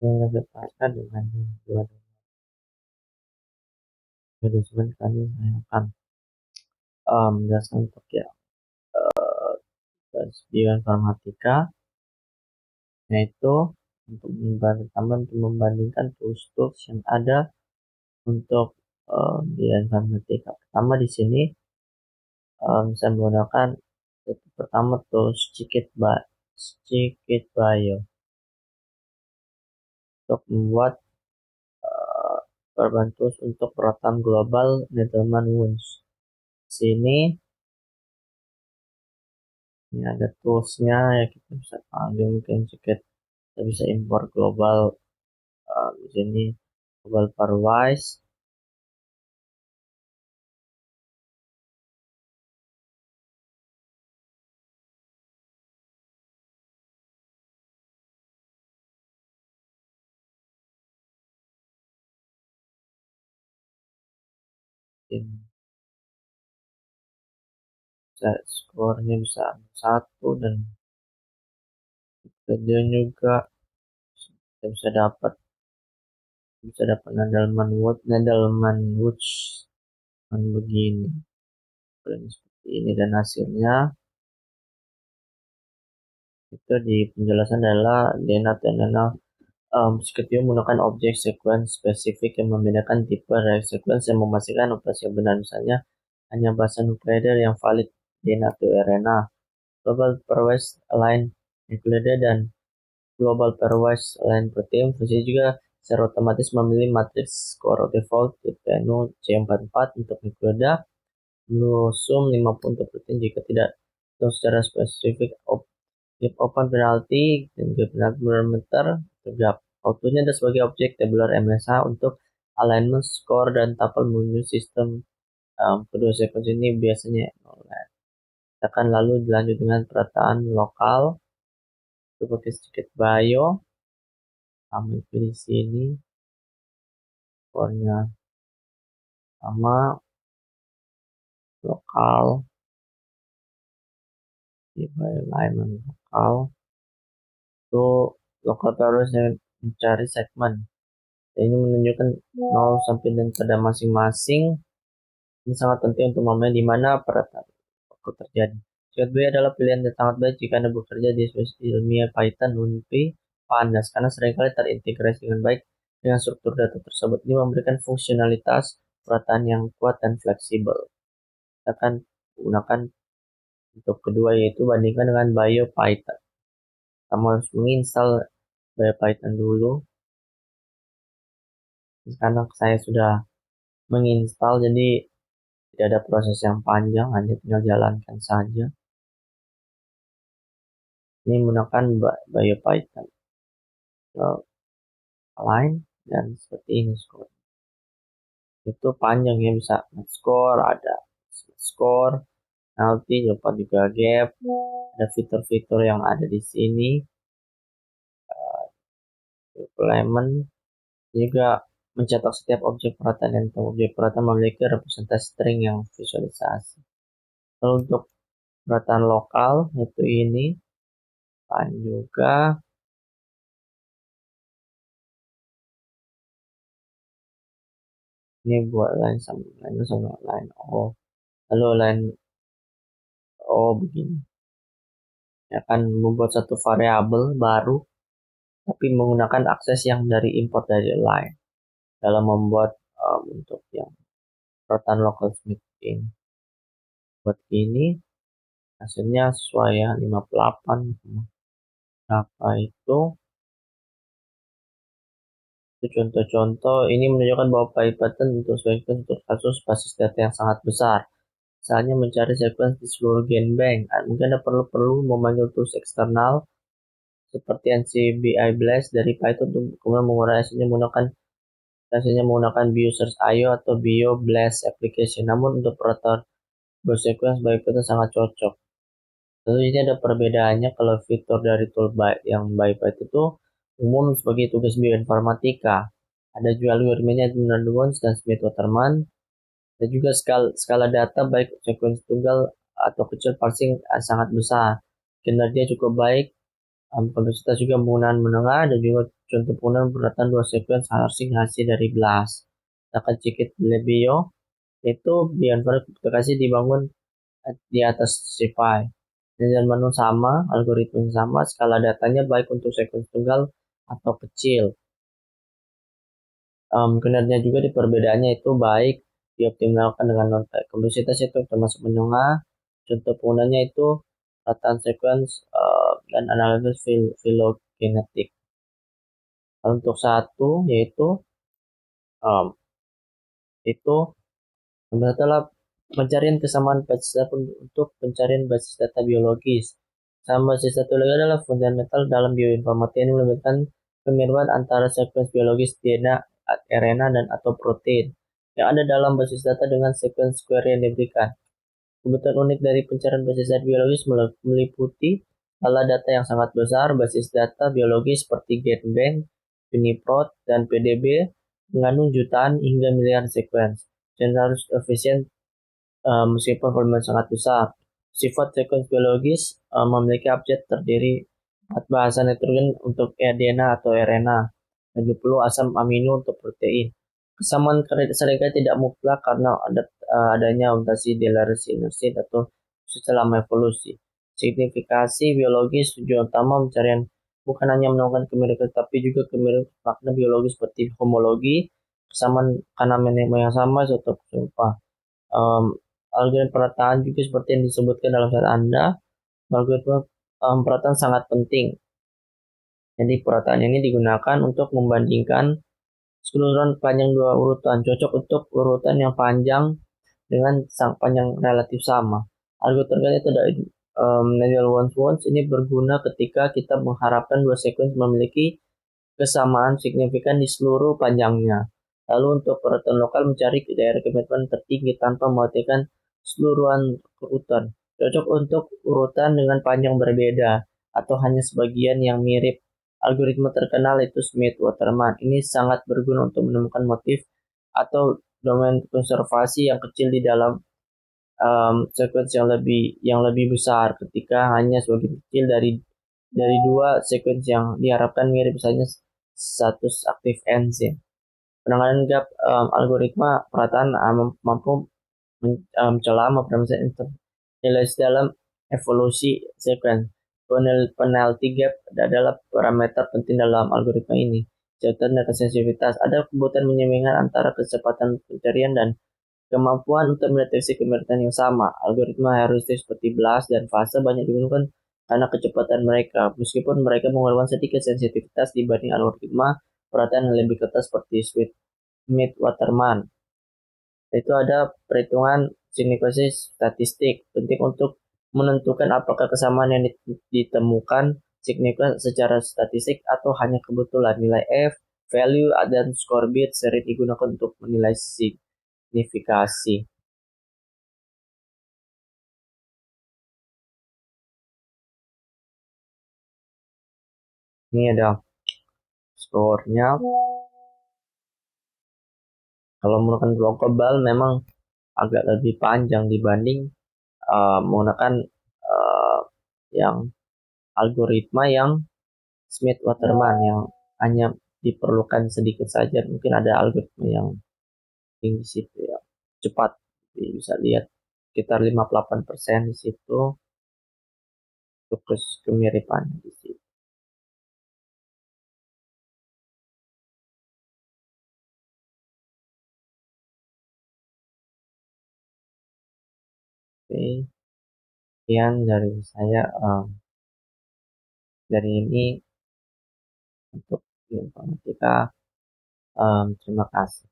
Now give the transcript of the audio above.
yang lebih pasca dengan dua dokumen kali saya akan menjelaskan untuk ya bioinformatika, yaitu untuk membandingkan tools-tools yang ada untuk bioinformatika. Pertama di sini saya menggunakan itu pertama tools Scikit Bio untuk membuat berbantu untuk perotan global Needleman Wunsch. Sini ini ada toolsnya ya, kita bisa panggil mungkin sedikit, kita bisa impor global di sini global pairwise, ini bisa skornya bisa 1 dan kemudian juga kita bisa dapat Needleman Wunsch begini seperti ini, dan hasilnya itu di penjelasan adalah DNA Scikit-Dio menggunakan objek sequence spesifik yang membedakan tipe dari sequence yang memastikan operasi yang benar, misalnya hanya bahasa nukleotider yang valid DNA atau RNA, global pairwise align nukleotider dan global pairwise align protein. Fungsi juga secara otomatis memilih matriks skor default tipe NU C44 untuk nukleotider, sum 50 untuk protein jika tidak, atau secara spesifik Give open penalty dan give penalty parameter tegap. Outputnya ada sebagai objek tabular MSH untuk alignment, score, dan tuple menuju sistem. Kedua sequence ini biasanya kita akan lalu dilanjut dengan perataan lokal itu pakai sedikit bio. Kami pilih sini skornya sama lokal di alignment lokal itu lokal terus mencari segmen. Ini menunjukkan 0 sampai dan pada masing-masing. Ini sangat penting untuk memahami di mana perataan waktu terjadi. Scikit adalah pilihan yang sangat baik jika Anda bekerja di spesies ilmiah Python, NumPy, Pandas, karena seringkali terintegrasi dengan baik dengan struktur data tersebut. Ini memberikan fungsionalitas perataan yang kuat dan fleksibel. Kita akan gunakan untuk kedua, yaitu bandingkan dengan BioPython. Kita harus menginstal BioPython dulu. Sekarang saya sudah menginstal, jadi tidak ada proses yang panjang, hanya tinggal jalankan saja. Ini menggunakan BioPython align dan seperti ini skor. Itu panjang ya, bisa score, ada score, penalty, dapat juga gap, ada fitur-fitur yang ada di sini, implement, juga mencetak setiap objek perataan dan objek perataan memiliki representasi string yang visualisasi. Lalu untuk perataan lokal yaitu ini, dan juga ini buat line sama line O, lalu line O begini. Akan membuat satu variabel baru tapi menggunakan akses yang dari import dari line dalam membuat untuk yang perataan local smith ini. Buat ini hasilnya sesuai ya, 58 berapa itu contoh-contoh. Ini menunjukkan bahwa Python untuk kasus basis data yang sangat besar, misalnya mencari sequence di seluruh GenBank. Mungkin Anda perlu memanggil tools eksternal seperti NCBI Blast dari Python untuk kemudian mengurai hasilnya menggunakan BioSearch.io atau BioBlast application. Namun untuk perataan biosequence Python sangat cocok. Lalu ini ada perbedaannya kalau fitur dari tool yang Python itu umum sebagai tugas bioinformatika. Ada juga algoritmanya Wunsch dan Smith-Waterman. Dan juga skala data baik sequence tunggal atau kecil parsing sangat besar. Kinerja cukup baik Kompleksitas juga penggunaan menengah dan juga contoh penggunaan berurutan dua sekuens harsing hasil dari BLAS. Sedangkan Cikit Lebio itu verifikasi dibangun di atas CPI. Dan menu sama, algoritma sama, skala datanya baik untuk sekuens tunggal atau kecil. Kinerja juga di perbedaannya itu baik dioptimalkan dengan non kompleksitas itu termasuk menengah. Contoh penggunanya itu rataan sekuens dan analisis filogenetik. Untuk satu yaitu um, itu adalah pencarian kesamaan basis data untuk pencarian basis data biologis. Sama basis satu lagi adalah fundamental dalam bioinformatika ini melibatkan kemiripan antara sekuens biologis DNA, RNA, dan atau protein yang ada dalam basis data dengan sekuens query yang diberikan. Kebutuhan unik dari pencarian basis data biologis meliputi skala data yang sangat besar, basis data biologis seperti GenBank, UniProt, dan PDB mengandung jutaan hingga miliaran sekuens dan harus efisien meskipun volume sangat besar. Sifat sekuens biologis memiliki abjad terdiri 4 bahasa nitrogen untuk DNA atau RNA dan 20 asam amino untuk protein. Kesamaan serangkaian tidak mutlak karena adanya mutasi deleterisin atau selama evolusi. Signifikasi biologis tujuan utama pencarian bukan hanya menemukan kemiripan tapi juga kemiripan makna biologis seperti homologi, kesamaan karena menemukan yang sama atau serupa. Um, Algoritma perataan juga seperti yang disebutkan dalam slide Anda, algoritma perataan sangat penting. Jadi perataan ini digunakan untuk membandingkan keseluruhan panjang dua urutan, cocok untuk urutan yang panjang dengan sang panjang relatif sama. Algoritma itu dari Nail Ones ini berguna ketika kita mengharapkan dua sekuens memiliki kesamaan signifikan di seluruh panjangnya. Lalu untuk urutan lokal mencari daerah kemiripan tertinggi tanpa mematikan seluruhan urutan. Cocok untuk urutan dengan panjang berbeda atau hanya sebagian yang mirip. Algoritma terkenal itu Smith-Waterman. Ini sangat berguna untuk menemukan motif atau domain konservasi yang kecil di dalam sekuens yang lebih besar ketika hanya sebagian kecil dari dua sekuens yang diharapkan mirip, misalnya status aktif enzim. Penanganan gap algoritma perataan mampu mencela nilai dalam evolusi sekuens. Penalty gap adalah parameter penting dalam algoritma ini. Catatan dan sensitivitas. Ada kebutuhan menyeimbangkan antara kecepatan pencarian dan kemampuan untuk mendeteksi kemiripan yang sama. Algoritma heuristik seperti BLAS dan fase banyak digunakan karena kecepatan mereka, meskipun mereka mengeluarkan sedikit sensitivitas dibanding algoritma perataan yang lebih ketat seperti Smith-Waterman. Itu ada perhitungan signifikasi statistik, penting untuk menentukan apakah kesamaan yang ditemukan signifikan secara statistik atau hanya kebetulan. Nilai F, value, dan score bit sering digunakan untuk menilai signifikasi. Ini ada skornya. Kalau menggunakan global memang agak lebih panjang dibanding menggunakan yang algoritma yang Smith-Waterman yang hanya diperlukan sedikit saja. Mungkin ada algoritma yang tinggi situ ya, cepat. Jadi bisa lihat sekitar 58% di situ untuk kemiripan di situ. Oke, sekian dari saya dari ini untuk informatika. Terima kasih.